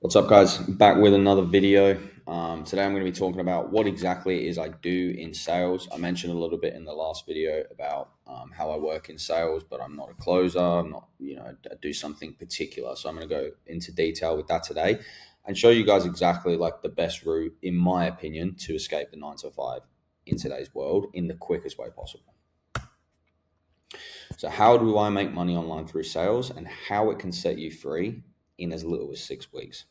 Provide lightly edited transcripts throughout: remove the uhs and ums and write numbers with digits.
What's up, guys? Back with another video. Today I'm going to be talking about what exactly it is I do in sales. I mentioned a little bit in the last video about how I work in sales, but I'm not a closer. I'm not, I do something particular. So I'm going to go into detail with that today and show you guys exactly like the best route, in my opinion, to escape the 9 to 5 in today's world in the quickest way possible. So how do I make money online through sales and how it can set you free in as little as 6 weeks?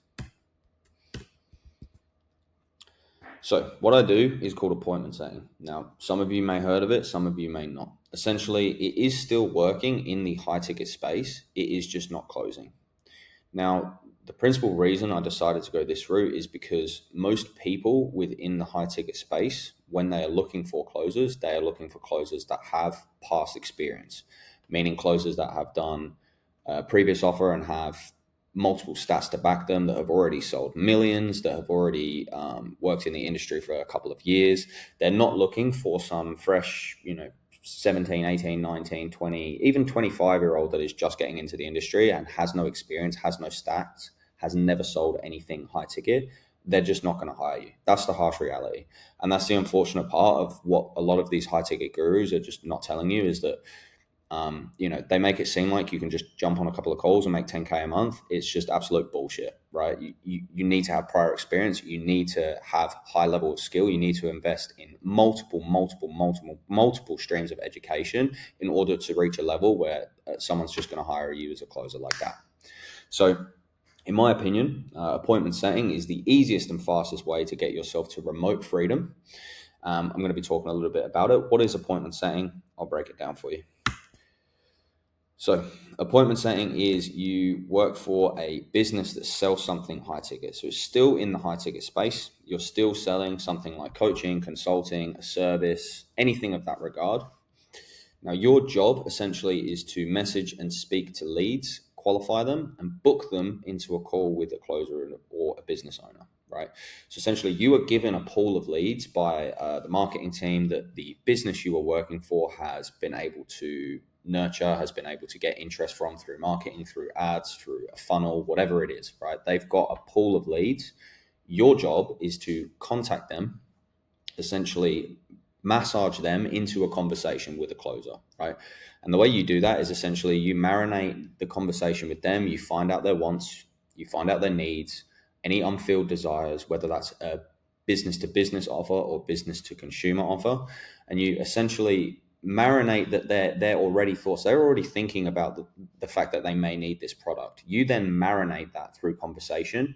So what I do is called appointment setting. Now, some of you may heard of it, some of you may not. Essentially, it is still working in the high ticket space. It is just not closing. Now, the principal reason I decided to go this route is because most people within the high ticket space, when they are looking for closers, they are looking for closers that have past experience, meaning closers that have done a previous offer and have multiple stats to back them, that have already sold millions, that have already worked in the industry for a couple of years. They're not looking for some fresh, 17, 18, 19, 20, even 25-year-old that is just getting into the industry and has no experience, has no stats, has never sold anything high ticket. They're just not going to hire you. That's the harsh reality. And that's the unfortunate part of what a lot of these high ticket gurus are just not telling you, is that they make it seem like you can just jump on a couple of calls and make 10K a month. It's just absolute bullshit, right? You need to have prior experience. You need to have high level of skill. You need to invest in multiple streams of education in order to reach a level where someone's just going to hire you as a closer like that. So in my opinion, appointment setting is the easiest and fastest way to get yourself to remote freedom. I'm going to be talking a little bit about it. What is appointment setting? I'll break it down for you. So appointment setting is you work for a business that sells something high ticket. So it's still in the high ticket space. You're still selling something like coaching, consulting, a service, anything of that regard. Now, your job essentially is to message and speak to leads, qualify them, and book them into a call with a closer or a business owner, right? So essentially, you are given a pool of leads by the marketing team that the business you are working for has been able to nurture, has been able to get interest from through marketing, through ads, through a funnel, whatever it is, right? They've got a pool of leads. Your job is to contact them, essentially massage them into a conversation with a closer, right? And the way you do that is essentially you marinate the conversation with them, you find out their wants, you find out their needs, any unfilled desires, whether that's a business to business offer or business to consumer offer, and you essentially marinate that they're already thoughts, they're already thinking about the fact that they may need this product. You then marinate that through conversation.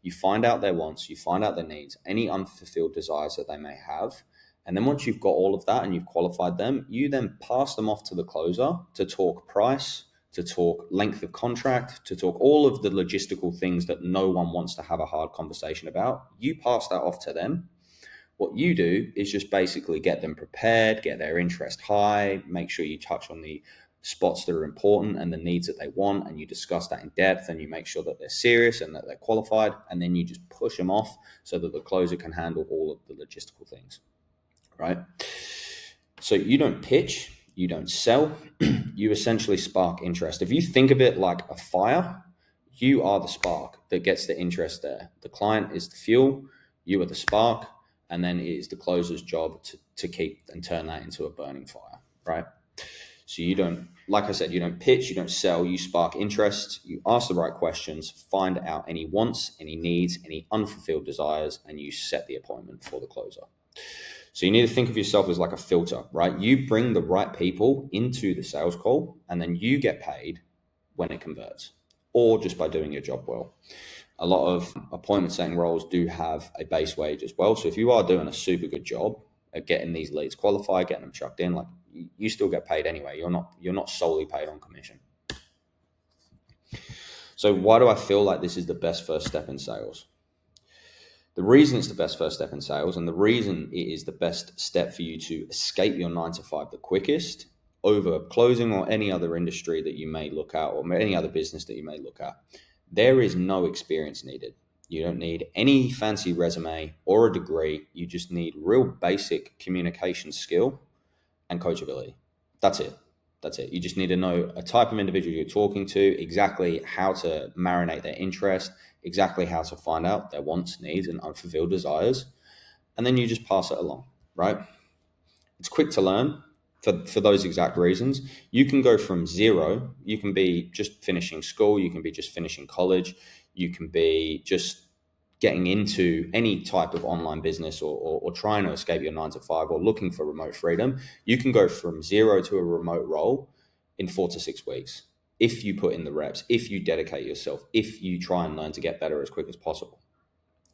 You find out their wants, you find out their needs, any unfulfilled desires that they may have. And then once you've got all of that and you've qualified them, you then pass them off to the closer to talk price, to talk length of contract, to talk all of the logistical things that no one wants to have a hard conversation about. You pass that off to them. What you do is just basically get them prepared, get their interest high, make sure you touch on the spots that are important and the needs that they want, and you discuss that in depth, and you make sure that they're serious and that they're qualified, and then you just push them off so that the closer can handle all of the logistical things, right? So you don't pitch, you don't sell, you essentially spark interest. If you think of it like a fire, you are the spark that gets the interest there. The client is the fuel, you are the spark, and then it is the closer's job to keep and turn that into a burning fire, right? So you don't, like I said, you don't pitch, you don't sell, you spark interest, you ask the right questions, find out any wants, any needs, any unfulfilled desires, and you set the appointment for the closer. So you need to think of yourself as like a filter, right? You bring the right people into the sales call, and then you get paid when it converts, or just by doing your job well. A lot of appointment setting roles do have a base wage as well. So if you are doing a super good job at getting these leads qualified, getting them chucked in, like you still get paid anyway. You're not solely paid on commission. So why do I feel like this is the best first step in sales? The reason it's the best first step in sales, and the reason it is the best step for you to escape your 9 to 5 the quickest over closing or any other industry that you may look at, or any other business that you may look at, there is no experience needed. You don't need any fancy resume or a degree. You just need real basic communication skill and coachability. That's it. That's it. You just need to know a type of individual you're talking to, exactly how to marinate their interest, exactly how to find out their wants, needs, and unfulfilled desires. And then you just pass it along, right? It's quick to learn for those exact reasons. You can go from zero. You can be just finishing school. You can be just finishing college. You can be just getting into any type of online business or trying to escape your 9 to 5 or looking for remote freedom. You can go from zero to a remote role in 4 to 6 weeks if you put in the reps, if you dedicate yourself, if you try and learn to get better as quick as possible.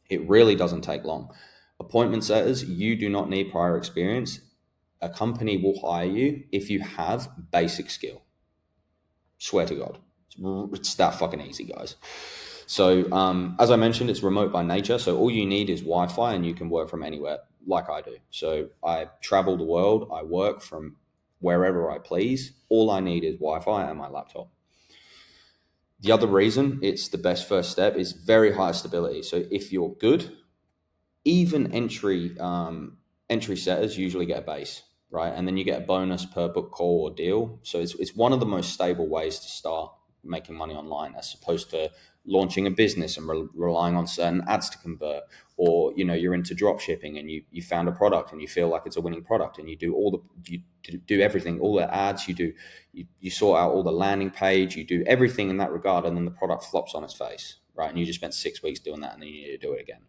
It really doesn't take long. Appointment setters, you do not need prior experience. A company will hire you if you have basic skill. Swear to God. It's that fucking easy, guys. So, as I mentioned, it's remote by nature. So all you need is Wi-Fi and you can work from anywhere like I do. So I travel the world. I work from wherever I please. All I need is Wi-Fi and my laptop. The other reason it's the best first step is very high stability. So if you're good, even entry setters usually get a base, right? And then you get a bonus per book call or deal. So it's one of the most stable ways to start making money online, as opposed to launching a business and relying on certain ads to convert. Or you're into drop shipping and you found a product and you feel like it's a winning product and you do everything, all the ads, you sort out all the landing page, you do everything in that regard, and then the product flops on its face, right? And you just spent 6 weeks doing that, and then you need to do it again.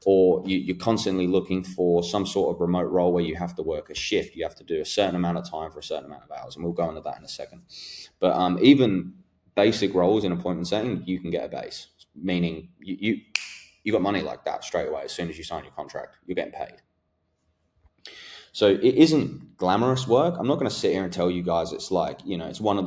Or you're constantly looking for some sort of remote role where you have to work a shift, you have to do a certain amount of time for a certain amount of hours, and we'll go into that in a second. But even basic roles in appointment setting, you can get a base, meaning you got money like that straight away. As soon as you sign your contract, you're getting paid. So it isn't glamorous work. I'm not going to sit here and tell you guys it's like, it's one of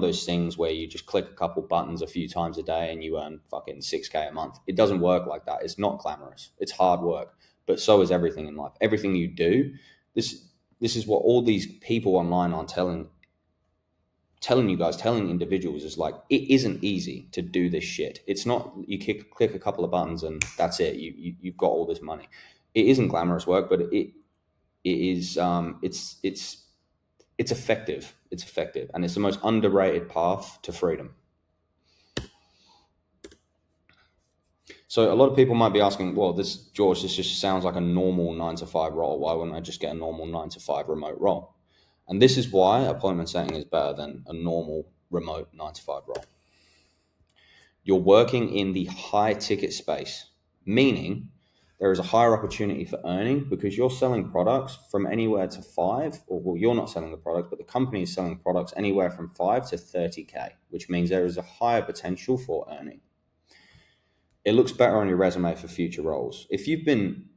those things where you just click a couple buttons a few times a day and you earn fucking 6K a month. It doesn't work like that. It's not glamorous. It's hard work, but so is everything in life. Everything you do, this is what all these people online are telling you guys, telling individuals, is like, it isn't easy to do this shit. It's not you click a couple of buttons and that's it. You've got all this money. It isn't glamorous work, but it is it's effective. It's effective, and it's the most underrated path to freedom. So a lot of people might be asking, well, this just sounds like a normal 9 to 5 role. Why wouldn't I just get a normal 9 to 5 remote role? And this is why appointment setting is better than a normal remote 9 to 5 role. You're working in the high ticket space, meaning there is a higher opportunity for earning because you're selling products from anywhere to 5, or well, you're not selling the products, but the company is selling products anywhere from 5 to 30K, which means there is a higher potential for earning. It looks better on your resume for future roles. If you've been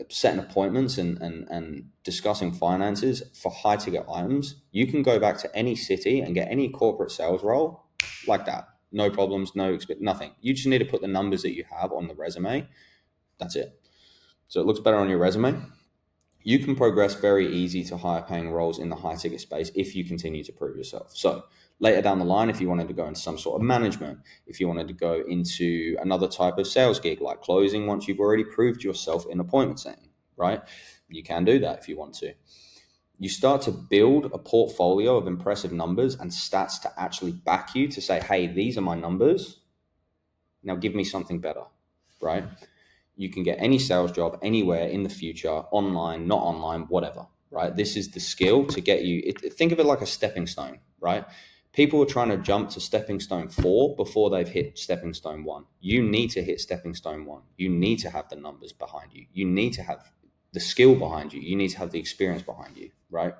setting appointments and discussing finances for high ticket items, you can go back to any city and get any corporate sales role like that. No problems, nothing. You just need to put the numbers that you have on the resume. That's it. So it looks better on your resume. You can progress very easy to higher paying roles in the high ticket space if you continue to prove yourself. So later down the line, if you wanted to go into some sort of management, if you wanted to go into another type of sales gig like closing, once you've already proved yourself in appointment setting, right? You can do that if you want to. You start to build a portfolio of impressive numbers and stats to actually back you to say, hey, these are my numbers. Now give me something better, right? You can get any sales job anywhere in the future, online, not online, whatever, right? This is the skill to get you. Think of it like a stepping stone, right? People are trying to jump to stepping stone 4 before they've hit stepping stone 1. You need to hit stepping stone 1. You need to have the numbers behind you. You need to have the skill behind you. You need to have the experience behind you, right?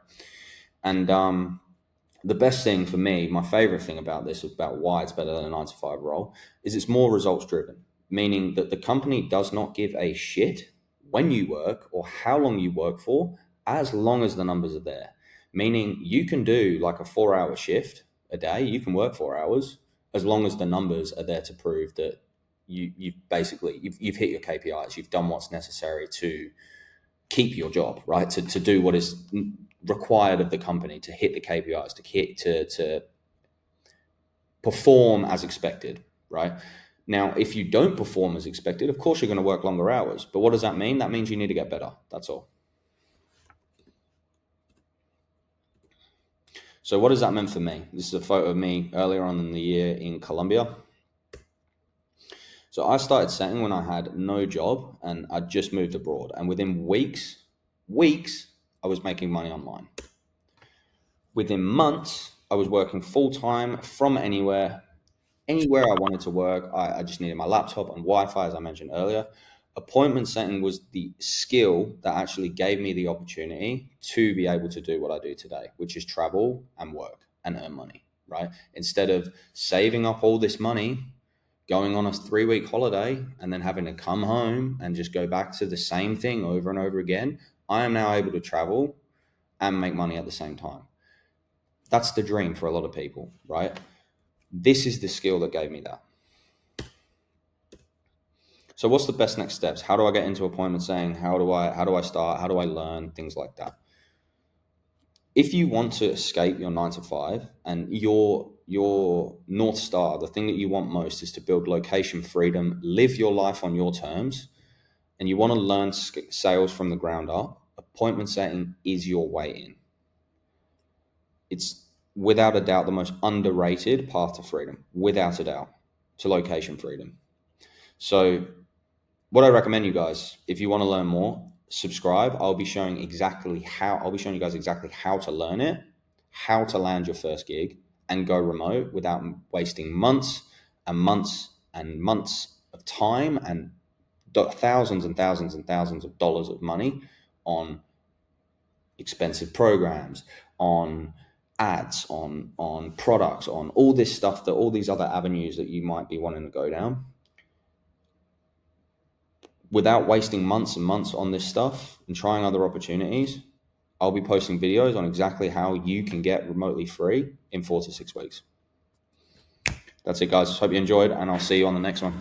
And the best thing for me, my favorite thing about this, about why it's better than a 9 to 5 role, is it's more results driven, meaning that the company does not give a shit when you work or how long you work for, as long as the numbers are there. Meaning you can do like a 4-hour shift a day, you can work 4 hours, as long as the numbers are there to prove that you've hit your KPIs, you've done what's necessary to keep your job, right? To do what is required of the company, to hit the KPIs, to perform as expected, right? Now, if you don't perform as expected, of course you're going to work longer hours. But what does that mean? That means you need to get better. That's all. So what does that mean for me? This is a photo of me earlier on in the year in Colombia. So I started setting when I had no job and I'd just moved abroad. And within weeks, I was making money online. Within months, I was working full time from anywhere I wanted to work. I just needed my laptop and Wi-Fi, as I mentioned earlier. Appointment setting was the skill that actually gave me the opportunity to be able to do what I do today, which is travel and work and earn money, right? Instead of saving up all this money, going on a 3-week holiday and then having to come home and just go back to the same thing over and over again, I am now able to travel and make money at the same time. That's the dream for a lot of people, right? This is the skill that gave me that. So what's the best next steps? How do I get into appointment setting? How do I start? How do I learn? Things like that. If you want to escape your 9 to 5 and your North Star, the thing that you want most is to build location freedom, live your life on your terms, and you want to learn sales from the ground up, appointment setting is your way in. It's without a doubt the most underrated path to freedom, without a doubt, to location freedom. So what I recommend you guys, if you want to learn more, subscribe. I'll be showing you guys exactly how to learn it, how to land your first gig and go remote without wasting months and months and months of time and thousands and thousands and thousands of dollars of money on expensive programs, on ads, on products, on all this stuff, that all these other avenues that you might be wanting to go down, without wasting months and months on this stuff and trying other opportunities. I'll be posting videos on exactly how you can get remotely free in 4 to 6 weeks. That's it, guys. Hope you enjoyed, and I'll see you on the next one.